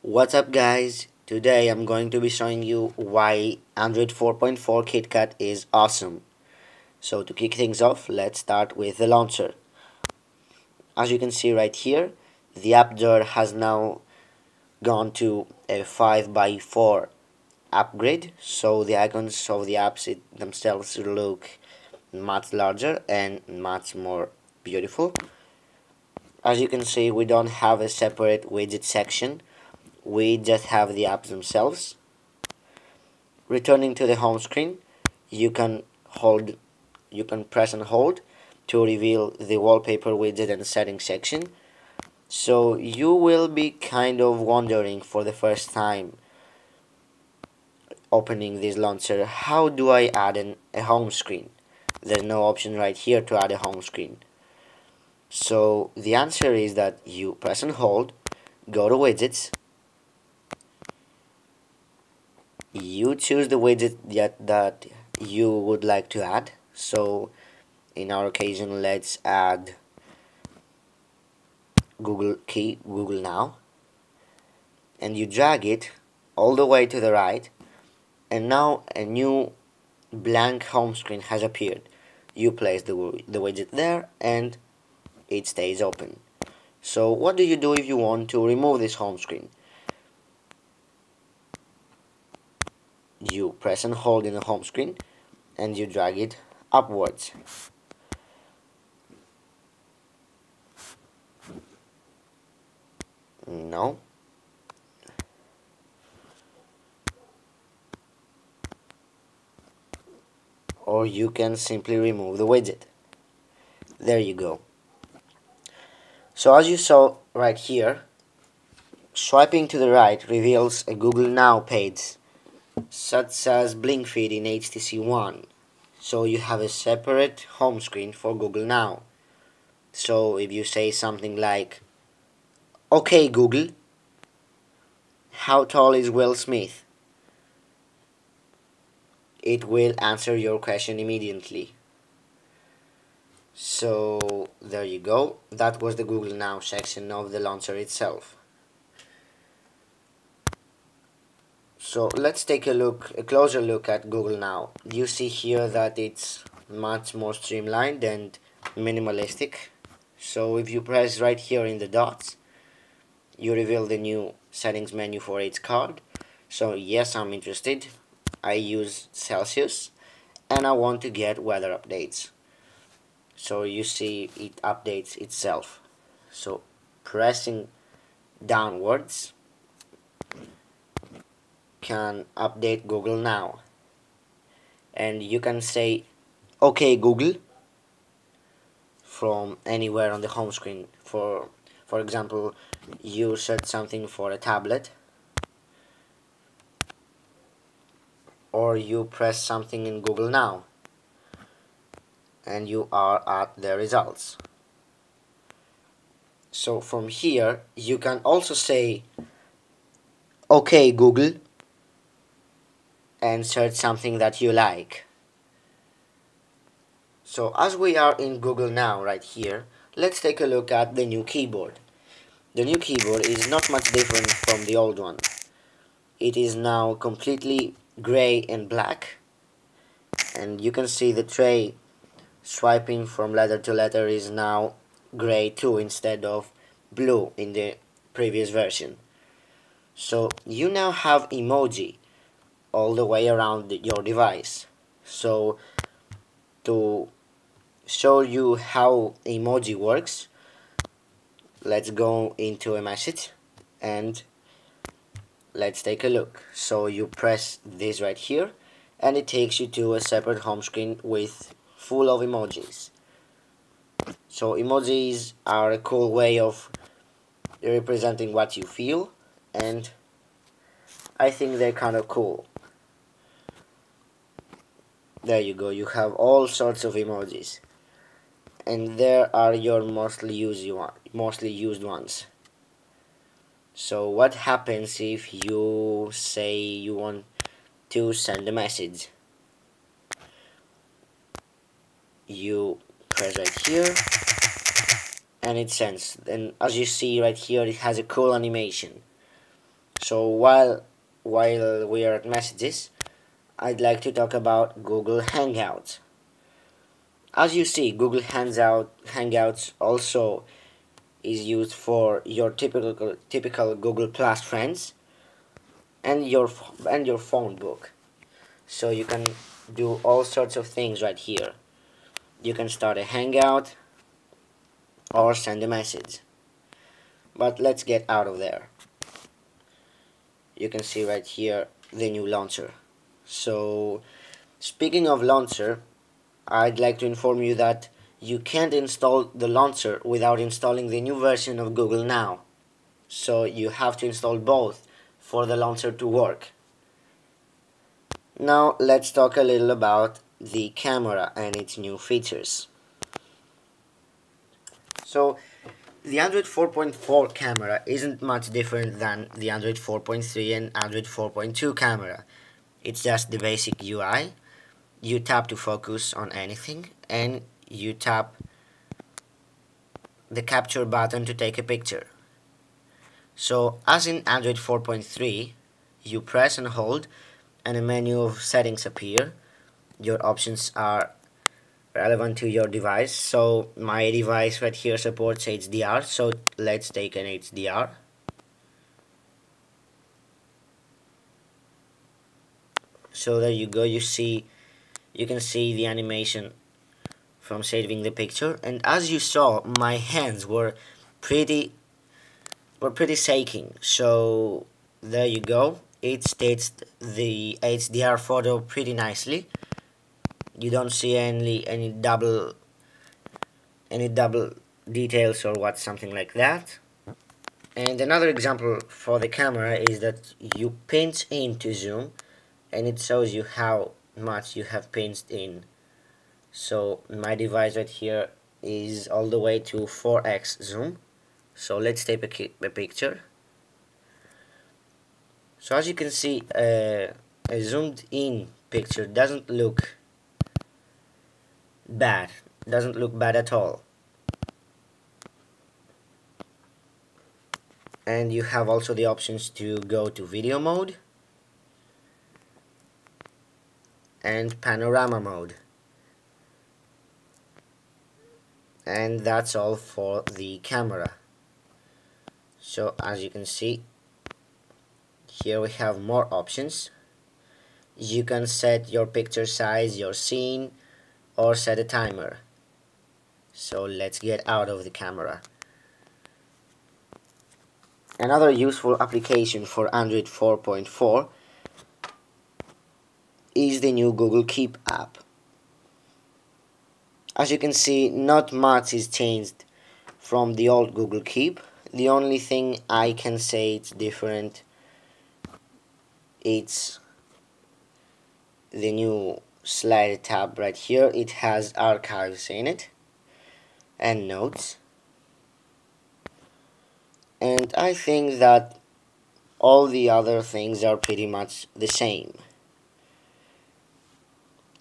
What's up guys? Today I'm going to be showing you why Android 4.4 KitKat is awesome. So to kick things off, let's start with the launcher. As you can see right here, the app door has now gone to a 5 by 4 upgrade, so the icons of the apps themselves look much larger and much more beautiful. As you can see, we don't have a separate widget section, we just have the apps themselves. Returning to the home screen, you can press and hold to reveal the wallpaper widget and settings section. So you will be kind of wondering for the first time opening this launcher, how do I add a home screen? There's no option right here to add a home screen. So the answer is that you press and hold, go to widgets, you choose the widget that you would like to add. So in our occasion, let's add Google Now, and you drag it all the way to the right, and now a new blank home screen has appeared. You place the widget there and it stays open. So what do you do if you want to remove this home screen? You press and hold in the home screen and you drag it upwards. No. Or you can simply remove the widget. There you go. So as you saw right here, swiping to the right reveals a Google Now page, such as Blink Feed in HTC One. So you have a separate home screen for Google Now. So if you say something like, "Okay Google, how tall is Will Smith?" it will answer your question immediately. So there you go. That was the Google Now section of the launcher itself. So let's take a closer look at Google Now. You see here that it's much more streamlined and minimalistic. So if you press right here in the dots, you reveal the new settings menu for each card. So yes, I'm interested. I use Celsius and I want to get weather updates. So you see it updates itself. So pressing downwards can update Google Now. And you can say, "Okay Google," from anywhere on the home screen. For example, you search something for a tablet, or you press something in Google Now, and you are at the results. So from here, you can also say, "Okay Google," and search something that you like. So as we are in Google Now right here, let's take a look at the new keyboard. The new keyboard is not much different from the old one. It is now completely gray and black, and you can see the tray swiping from letter to letter is now gray too instead of blue in the previous version. So you now have emoji all the way around your device. So to show you how emoji works, let's go into a message and let's take a look. So you press this right here and it takes you to a separate home screen with full of emojis. So emojis are a cool way of representing what you feel, and I think they're kind of cool. There you go, you have all sorts of emojis, and there are your mostly used ones. So what happens if you say you want to send a message? You press right here and it sends. And as you see right here, it has a cool animation. So while we are at messages, I'd like to talk about Google Hangouts. As you see, Google Hangouts also is used for your typical Google Plus friends and your phone book. So you can do all sorts of things right here. You can start a hangout or send a message. But let's get out of there. You can see right here the new launcher. So speaking of launcher, I'd like to inform you that you can't install the launcher without installing the new version of Google Now. So you have to install both for the launcher to work. Now let's talk a little about the camera and its new features. So the Android 4.4 camera isn't much different than the Android 4.3 and Android 4.2 camera. It's just the basic UI. You tap to focus on anything and you tap the capture button to take a picture. So as in Android 4.3, you press and hold and a menu of settings appear. Your options are relevant to your device. So my device right here supports HDR, so let's take an HDR. So there you go, you can see the animation from saving the picture, and as you saw, my hands were pretty shaking. So there you go, it states the HDR photo pretty nicely. You don't see any double details or what, something like that. And another example for the camera is that you pinch in to zoom and it shows you how much you have pinched in. So my device right here is all the way to 4x zoom. So let's take a picture. So as you can see, a zoomed in picture doesn't look bad, at all. And you have also the options to go to video mode and panorama mode. And that's all for the camera. So as you can see, here we have more options. You can set your picture size, your scene, or set a timer. So let's get out of the camera. Another useful application for Android 4.4 is the new Google Keep app. As you can see, not much is changed from the old Google Keep. The only thing I can say it's different, it's the new slider tab right here. It has archives in it and notes. And I think that all the other things are pretty much the same.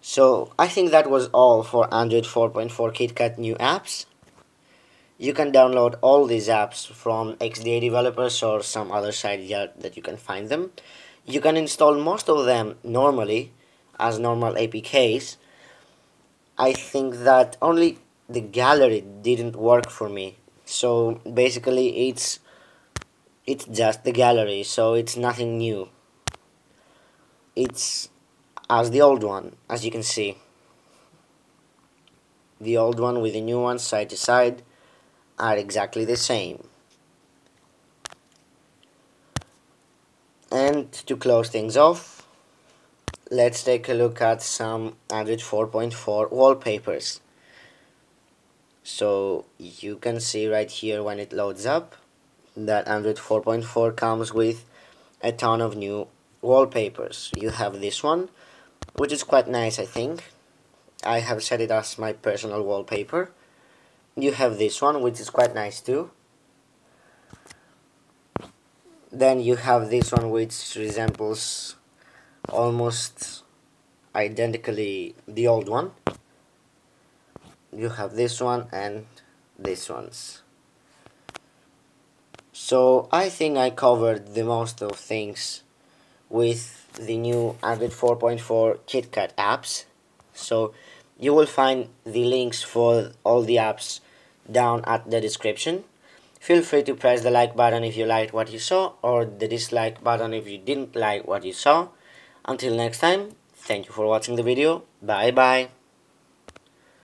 So I think that was all for Android 4.4 KitKat new apps. You can download all these apps from XDA developers or some other site that you can find them. You can install most of them normally as normal APKs. I think that only the gallery didn't work for me. So basically it's just the gallery, so it's nothing new. It's as the old one, as you can see. The old one with the new one side to side are exactly the same. And to close things off, let's take a look at some Android 4.4 wallpapers. So you can see right here when it loads up that Android 4.4 comes with a ton of new wallpapers. You have this one, which is quite nice, I think. I have set it as my personal wallpaper. You have this one, which is quite nice too. Then you have this one, which resembles almost identically the old one. You have this one and this ones. So I think I covered the most of things with the new Android 4.4 KitKat apps. So you will find the links for all the apps down at the description. Feel free to press the like button if you liked what you saw, or the dislike button if you didn't like what you saw. Until next time, thank you for watching the video. Bye bye.